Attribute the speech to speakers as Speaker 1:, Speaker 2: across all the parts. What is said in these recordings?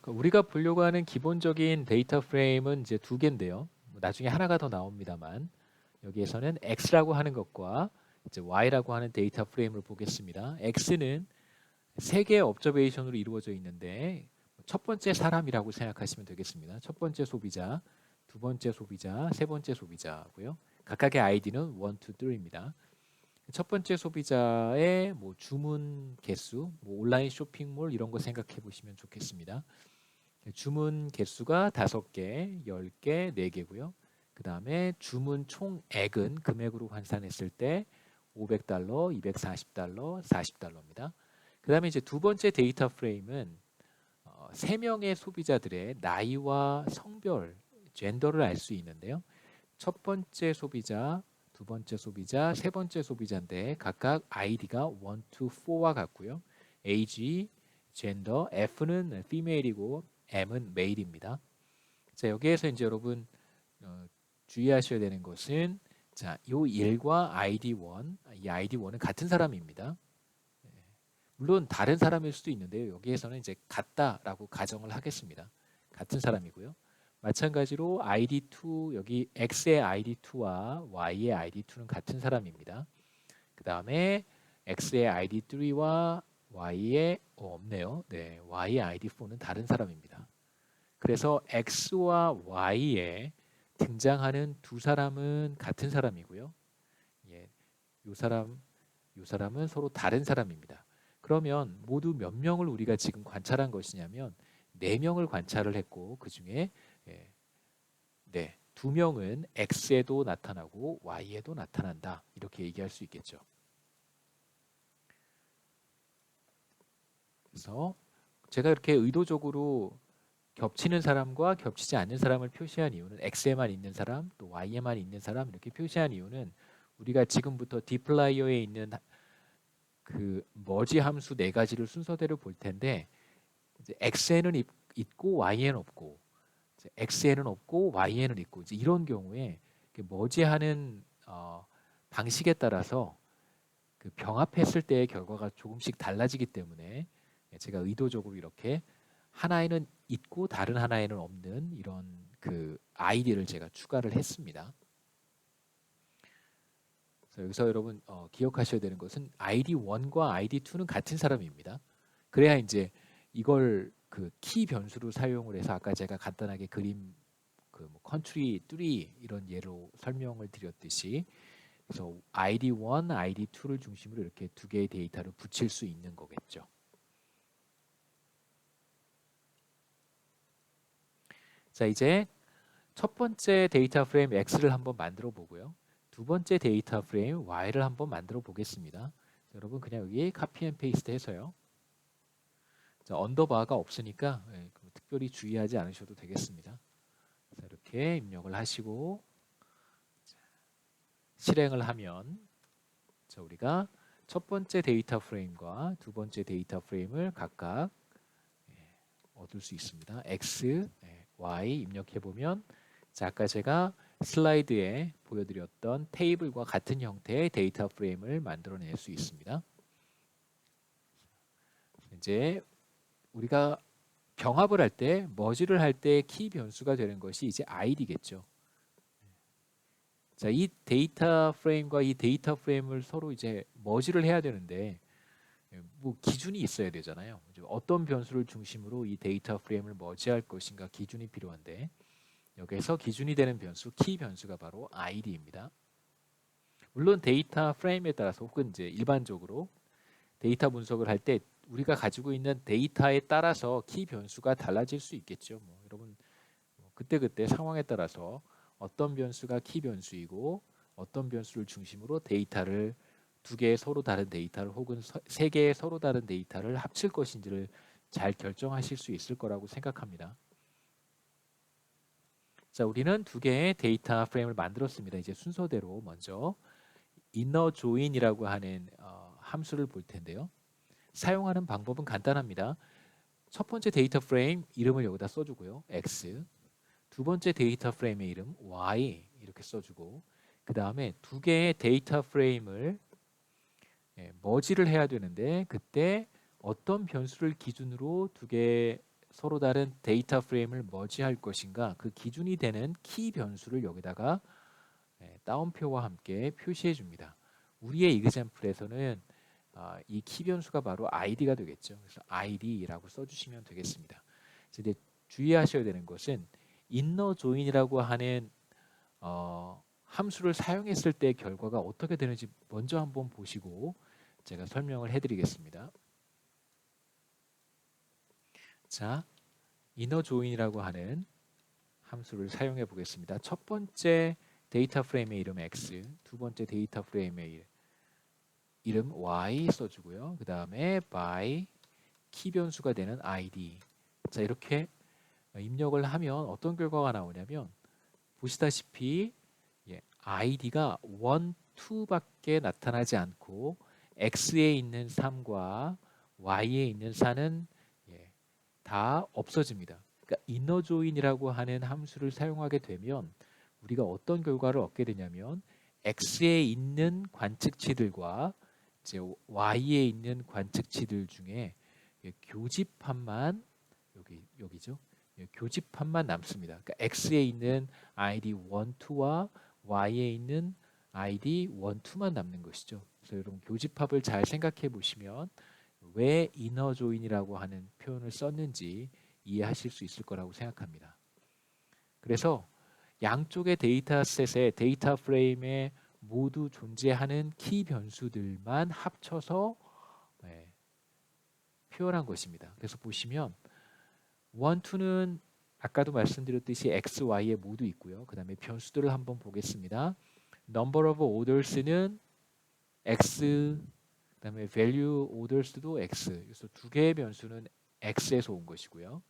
Speaker 1: 우리가 보려고 하는 기본적인 데이터 프레임은 이제 두 개인데요. 나중에 하나가 더 나옵니다만 여기에서는 X라고 하는 것과 이제 Y라고 하는 데이터 프레임을 보겠습니다. X는 세 개의 observation으로 이루어져 있는데 첫 번째 사람이라고 생각하시면 되겠습니다. 첫 번째 소비자, 두 번째 소비자, 세 번째 소비자고요. 각각의 아이디는 1, 2, 3입니다. 첫 번째 소비자의 주문 개수, 온라인 쇼핑몰 이런 거 생각해 보시면 좋겠습니다. 주문 개수가 5개, 10개, 4개고요. 그 다음에 주문 총액은 금액으로 환산했을 때 $500, $240, $40입니다. 그 다음에 이제 두 번째 데이터 프레임은 3명의 소비자들의 나이와 성별, 젠더를 알 수 있는데요. 첫 번째 소비자, 두 번째 소비자, 세 번째 소비자인데 각각 아이디가 1, 2, 4와 같고요. age, 젠더, F는 female이고 M은 male입니다. 자, 여기에서 이제 여러분 주의하셔야 되는 것은 자, 이 1과 ID1, 이 ID1은 같은 사람입니다. 물론 다른 사람일 수도 있는데요. 여기에서는 이제 같다라고 가정을 하겠습니다. 같은 사람이고요. 마찬가지로 ID2 여기 X의 ID2와 Y의 ID2는 같은 사람입니다. 그 다음에 X의 ID3와 Y의 없네요. 네, Y의 ID4는 다른 사람입니다. 그래서 X와 Y에 등장하는 두 사람은 같은 사람이고요. 예, 요 사람은 서로 다른 사람입니다. 그러면 모두 몇 명을 우리가 지금 관찰한 것이냐면 4명을 관찰을 했고 그 중에 네, 2명은 X에도 나타나고 Y에도 나타난다. 이렇게 얘기할 수 있겠죠. 그래서 제가 이렇게 의도적으로 겹치는 사람과 겹치지 않는 사람을 표시한 이유는 X에만 있는 사람, 또 Y에만 있는 사람 이렇게 표시한 이유는 우리가 지금부터 디플라이어에 있는 그 머지 함수 4가지를 순서대로 볼 텐데 이제 X에는 있고 Y에는 없고 이제 X에는 없고 Y에는 있고 이제 이런 경우에 머지하는 방식에 따라서 그 병합했을 때의 결과가 조금씩 달라지기 때문에 제가 의도적으로 이렇게 하나에는 있고 다른 하나에는 없는 이런 그 아이디를 제가 추가를 했습니다. 그래서 여기서 여러분 기억하셔야 되는 것은 ID1과 ID2는 같은 사람입니다. 그래야 이제 이걸 그 키 변수로 사용을 해서 아까 제가 간단하게 그림 그 컨트리 3 이런 예로 설명을 드렸듯이 그래서 ID1, ID2를 중심으로 이렇게 두 개의 데이터를 붙일 수 있는 거겠죠. 자, 이제 첫 번째 데이터 프레임 X를 한번 만들어 보고요. 두 번째 데이터 프레임 Y를 한번 만들어 보겠습니다. 여러분 그냥 여기 카피 앤 페이스트 해서요. 자, 언더바가 없으니까 특별히 주의하지 않으셔도 되겠습니다. 자, 이렇게 입력을 하시고 실행을 하면 자, 우리가 첫 번째 데이터 프레임과 두 번째 데이터 프레임을 각각 얻을 수 있습니다. X, Y 입력해 보면 자, 아까 제가 슬라이드에 보여드렸던 테이블과 같은 형태의 데이터 프레임을 만들어낼 수 있습니다. 이제 우리가 병합을 할 때, 머지를 할 때 키 변수가 되는 것이 이제 id겠죠. 자, 이 데이터 프레임과 이 데이터 프레임을 서로 이제 머지를 해야 되는데 기준이 있어야 되잖아요. 어떤 변수를 중심으로 이 데이터 프레임을 머지할 것인가 기준이 필요한데 여기에서 기준이 되는 변수, 키 변수가 바로 id입니다. 물론 데이터 프레임에 따라서 혹은 이제 일반적으로 데이터 분석을 할 때 우리가 가지고 있는 데이터에 따라서 키 변수가 달라질 수 있겠죠. 여러분 그때그때 상황에 따라서 어떤 변수가 키 변수이고 어떤 변수를 중심으로 데이터를 두 개의 서로 다른 데이터를 혹은 세 개의 서로 다른 데이터를 합칠 것인지를 잘 결정하실 수 있을 거라고 생각합니다. 자, 우리는 두 개의 데이터 프레임을 만들었습니다. 이제 순서대로 먼저 inner join이라고 하는 함수를 볼 텐데요. 사용하는 방법은 간단합니다. 첫 번째 데이터 프레임 이름을 여기다 써주고요. X. 두 번째 데이터 프레임의 이름 Y 이렇게 써주고 그 다음에 두 개의 데이터 프레임을 머지를 해야 되는데 그때 어떤 변수를 기준으로 두 개의 서로 다른 데이터 프레임을 머지할 것인가 그 기준이 되는 키 변수를 여기다가 따옴표와 함께 표시해 줍니다. 우리의 example에서는 이 키 변수가 바로 id가 되겠죠. 그래서 id라고 써주시면 되겠습니다. 근데 주의하셔야 되는 것은 inner join이라고 하는 함수를 사용했을 때 결과가 어떻게 되는지 먼저 한번 보시고 제가 설명을 해드리겠습니다. 자, inner join이라고 하는 함수를 사용해 보겠습니다. 첫 번째 데이터 프레임의 이름 x, 두 번째 데이터 프레임의 이름 y 써주고요. 그 다음에 by 키 변수가 되는 id. 자, 이렇게 입력을 하면 어떤 결과가 나오냐면 보시다시피 id가 1, 2밖에 나타나지 않고 x에 있는 3과 y에 있는 4는 다 없어집니다. 그러니까 inner join이라고 하는 함수를 사용하게 되면 우리가 어떤 결과를 얻게 되냐면 x에 있는 관측치들과 이제 y에 있는 관측치들 중에 교집합만 여기죠. 교집합만 남습니다. 그러니까 x에 있는 id 1, 2와 y에 있는 id 1, 2만 남는 것이죠. 그래서 여러분 교집합을 잘 생각해 보시면 왜 inner join이라고 하는 표현을 썼는지 이해하실 수 있을 거라고 생각합니다. 그래서 양쪽의 데이터셋의 데이터 프레임에 모두 존재하는 키 변수들만 합쳐서 표현한 것입니다. 그래서 보시면 1, 2는 아까도 말씀드렸듯이 x, y에 모두 있고요. 그 다음에 변수들을 한번 보겠습니다. number of orders는 x, 그 다음에 value orders도 x. 그래서 두 개의 변수는 x에서 온 것이고요.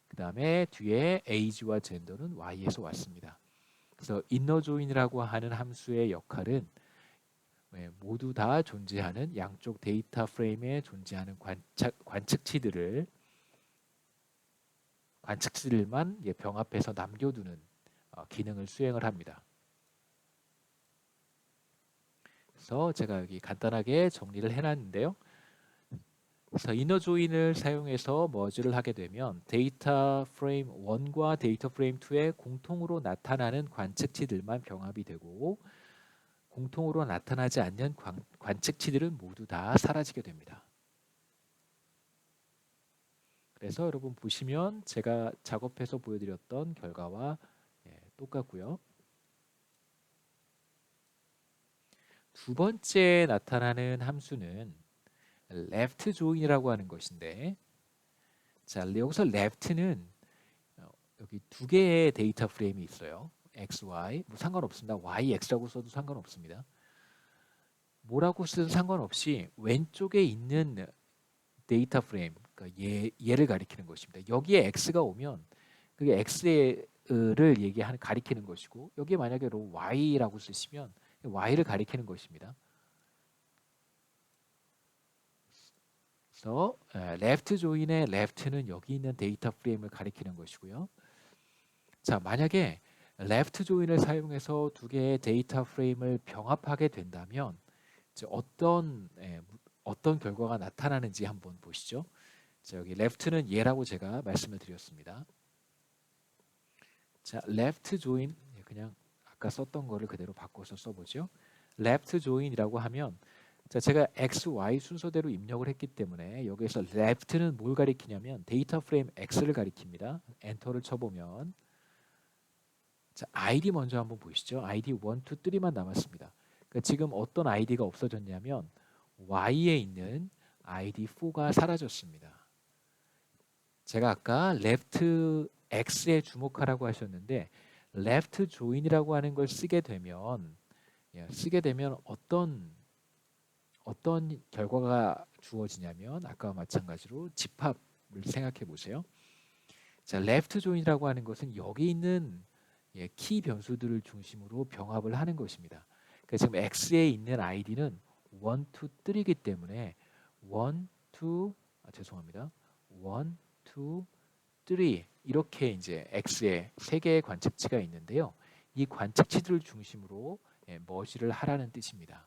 Speaker 1: 그 다음에 뒤에 age와 gender는 y에서 왔습니다. 그래서 inner join이라고 하는 함수의 역할은 모두 다 존재하는 양쪽 데이터 프레임에 존재하는 관측치들만 병합해서 남겨두는 기능을 수행을 합니다. 그래서 제가 여기 간단하게 정리를 해놨는데요. 그래서 inner join을 사용해서 머지를 하게 되면 데이터 프레임 1과 데이터 프레임 2에 공통으로 나타나는 관측치들만 병합이 되고 공통으로 나타나지 않는 관측치들은 모두 다 사라지게 됩니다. 그래서 여러분 보시면 제가 작업해서 보여드렸던 결과와 똑같고요. 두 번째 나타나는 함수는 left join이라고 하는 것인데, 자 여기서 left는 여기 두 개의 데이터 프레임이 있어요. x, y 뭐 상관없습니다. y, x라고 써도 상관없습니다. 뭐라고 쓰든 상관없이 왼쪽에 있는 데이터 프레임, 그러니까 얘를 가리키는 것입니다. 여기에 x가 오면 그게 x를 가리키는 것이고 여기에 만약에 y라고 쓰시면 y를 가리키는 것입니다. 그래서 left join의 left는 여기 있는 데이터 프레임을 가리키는 것이고요. 자, 만약에 left join을 사용해서 두 개의 데이터 프레임을 병합하게 된다면 이제 어떤 결과가 나타나는지 한번 보시죠. 자, 여기 left는 얘라고 제가 말씀을 드렸습니다. 자, left join 그냥 아까 썼던 거를 그대로 바꿔서 써보죠. left join이라고 하면 자, 제가 x, y 순서대로 입력을 했기 때문에 여기에서 left는 뭘 가리키냐면 데이터 프레임 x를 가리킵니다. 엔터를 쳐보면 자, id 먼저 한번 보시죠. id 1, 2, 3만 남았습니다. 그러니까 지금 어떤 id가 없어졌냐면 y에 있는 id 4가 사라졌습니다. 제가 아까 left x에 주목하라고 하셨는데 left join이라고 하는 걸 쓰게 되면 어떤 결과가 주어지냐면 아까와 마찬가지로 집합을 생각해 보세요. 자, left join이라고 하는 것은 여기 있는 키 변수들을 중심으로 병합을 하는 것입니다. 그러니까 지금 x에 있는 id는 1, 2, 3이기 때문에 1, 2, 죄송합니다. 1, 2, 3 이렇게 이제 x에 세 개의 관측치가 있는데요. 이 관측치들을 중심으로 머지를 하라는 뜻입니다.